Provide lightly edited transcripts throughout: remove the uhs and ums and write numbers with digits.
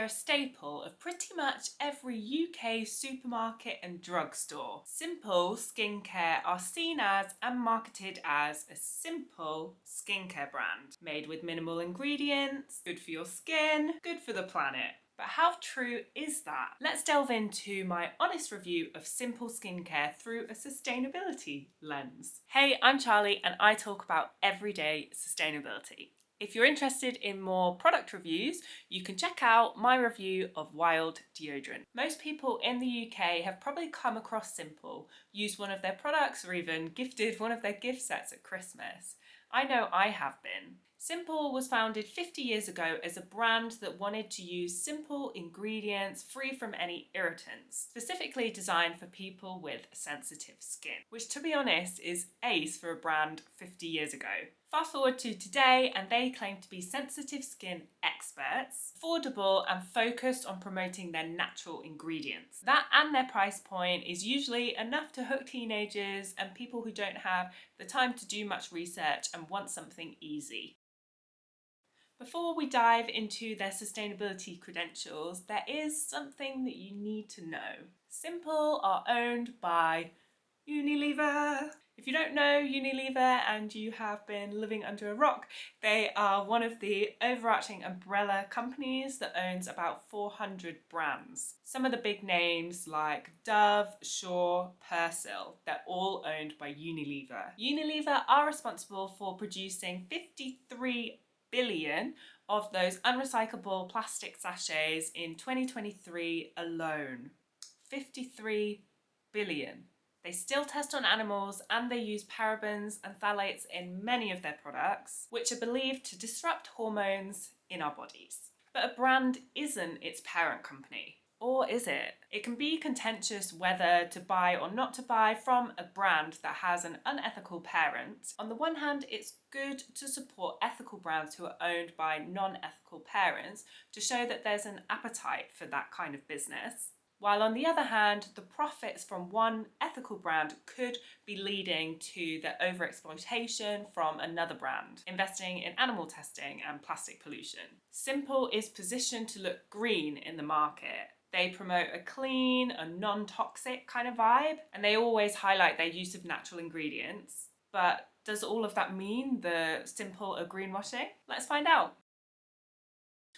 they're a staple of pretty much every UK supermarket and drugstore. Simple skincare are seen as and marketed as a simple skincare brand, made with minimal ingredients, good for your skin, good for the planet. But how true is that? Let's delve into my honest review of simple skincare through a sustainability lens. Hey, I'm Charlie and I talk about everyday sustainability. If you're interested in more product reviews, you can check out my review of Wild deodorant. Most people in the UK have probably come across Simple, used one of their products, or even gifted one of their gift sets at Christmas. I know I have been. Simple was founded 50 years ago as a brand that wanted to use simple ingredients free from any irritants, specifically designed for people with sensitive skin, which to be honest is ace for a brand 50 years ago. Fast forward to today and they claim to be sensitive skin experts, affordable and focused on promoting their natural ingredients. That and their price point is usually enough to hook teenagers and people who don't have the time to do much research and want something easy. Before we dive into their sustainability credentials, there is something that you need to know. Simple are owned by Unilever. If you don't know Unilever and you have been living under a rock, they are one of the overarching umbrella companies that owns about 400 brands. Some of the big names like Dove, Shaw, Persil, they're all owned by Unilever. Unilever are responsible for producing 53 billion of those unrecyclable plastic sachets in 2023 alone. 53 billion. They still test on animals and they use parabens and phthalates in many of their products, which are believed to disrupt hormones in our bodies. But a brand isn't its parent company. Or is it? It can be contentious whether to buy or not to buy from a brand that has an unethical parent. On the one hand, it's good to support ethical brands who are owned by non-ethical parents to show that there's an appetite for that kind of business. While on the other hand, the profits from one ethical brand could be leading to the overexploitation from another brand, investing in animal testing and plastic pollution. Simple is positioned to look green in the market. They promote a clean, a non-toxic kind of vibe, and they always highlight their use of natural ingredients. But does all of that mean the Simple are greenwashing? Let's find out.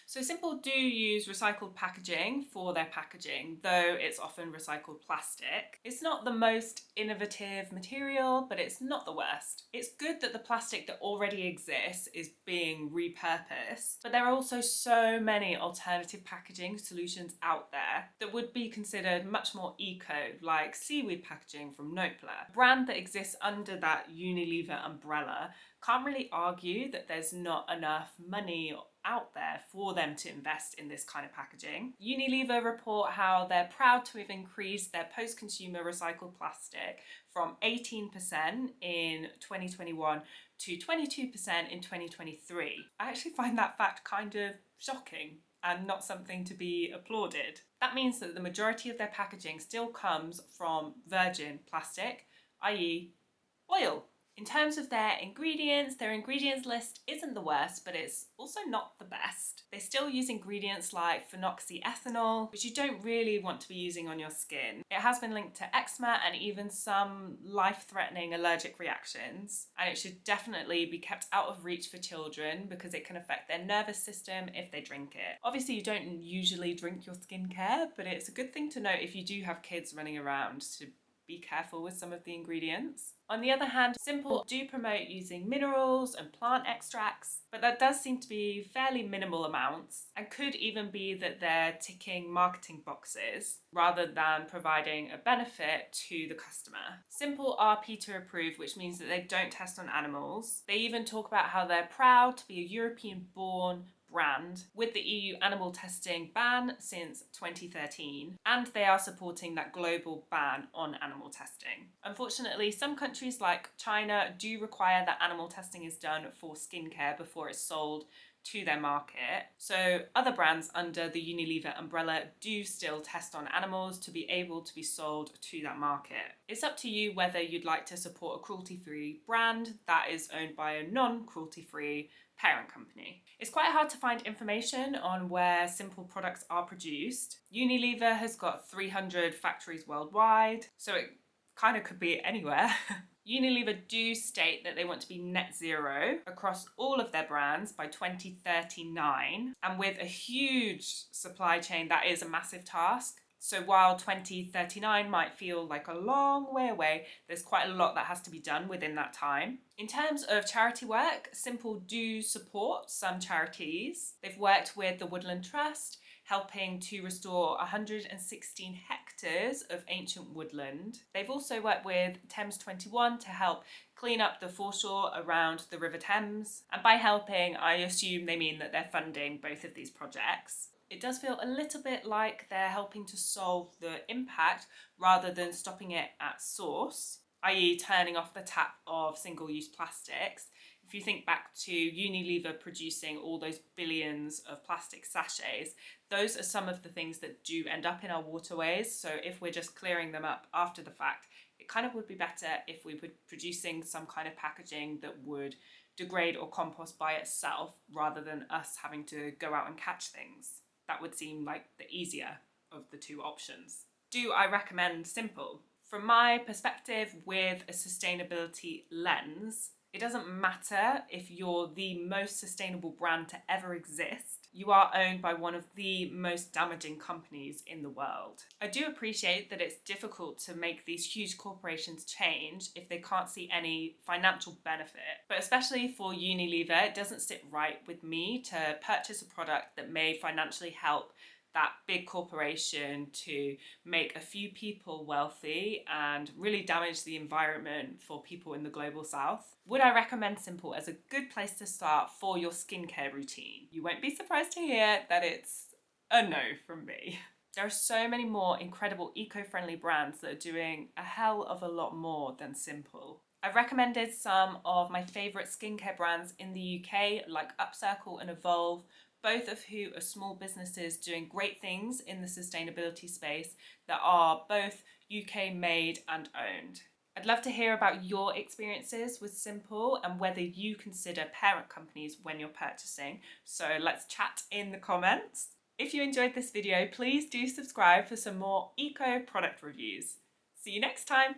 So Simple do use recycled packaging for their packaging, though it's often recycled plastic. It's not the most innovative material, but it's not the worst. It's good that the plastic that already exists is being repurposed, but there are also so many alternative packaging solutions out there that would be considered much more eco, like seaweed packaging from Nopla. A brand that exists under that Unilever umbrella can't really argue that there's not enough money out there for them to invest in this kind of packaging. Unilever report how they're proud to have increased their post-consumer recycled plastic from 18% in 2021 to 22% in 2023. I actually find that fact kind of shocking and not something to be applauded. That means that the majority of their packaging still comes from virgin plastic, i.e. oil. In terms of their ingredients list isn't the worst, but it's also not the best. They still use ingredients like phenoxyethanol, which you don't really want to be using on your skin. It has been linked to eczema and even some life-threatening allergic reactions, and it should definitely be kept out of reach for children because it can affect their nervous system if they drink it. Obviously, you don't usually drink your skincare, but it's a good thing to note if you do have kids running around to be careful with some of the ingredients. On the other hand, Simple do promote using minerals and plant extracts, but that does seem to be fairly minimal amounts and could even be that they're ticking marketing boxes rather than providing a benefit to the customer. Simple are PETA approved, which means that they don't test on animals. They even talk about how they're proud to be a European-born brand with the EU animal testing ban since 2013, and they are supporting that global ban on animal testing. Unfortunately, some countries like China do require that animal testing is done for skincare before it's sold to their market. So other brands under the Unilever umbrella do still test on animals to be able to be sold to that market. It's up to you whether you'd like to support a cruelty-free brand that is owned by a non-cruelty-free parent company. It's quite hard to find information on where Simple products are produced. Unilever has got 300 factories worldwide, so it kind of could be anywhere. Unilever do state that they want to be net zero across all of their brands by 2039, and with a huge supply chain, that is a massive task. So while 2039 might feel like a long way away, there's quite a lot that has to be done within that time. In terms of charity work, Simple do support some charities. They've worked with the Woodland Trust, helping to restore 116 hectares of ancient woodland. They've also worked with Thames 21 to help clean up the foreshore around the River Thames. And by helping, I assume they mean that they're funding both of these projects. It does feel a little bit like they're helping to solve the impact rather than stopping it at source, i.e. turning off the tap of single-use plastics. If you think back to Unilever producing all those billions of plastic sachets, those are some of the things that do end up in our waterways. So if we're just clearing them up after the fact, it kind of would be better if we were producing some kind of packaging that would degrade or compost by itself rather than us having to go out and catch things. That would seem like the easier of the two options. Do I recommend Simple? From my perspective, with a sustainability lens, it doesn't matter if you're the most sustainable brand to ever exist. You are owned by one of the most damaging companies in the world. I do appreciate that it's difficult to make these huge corporations change if they can't see any financial benefit. But especially for Unilever, it doesn't sit right with me to purchase a product that may financially help that big corporation to make a few people wealthy and really damage the environment for people in the global south. Would I recommend Simple as a good place to start for your skincare routine? You won't be surprised to hear that it's a no from me. There are so many more incredible eco-friendly brands that are doing a hell of a lot more than Simple. I've recommended some of my favourite skincare brands in the UK, like Upcircle and Evolve, both of who are small businesses doing great things in the sustainability space that are both UK made and owned. I'd love to hear about your experiences with Simple and whether you consider parent companies when you're purchasing. So let's chat in the comments. If you enjoyed this video, please do subscribe for some more eco product reviews. See you next time.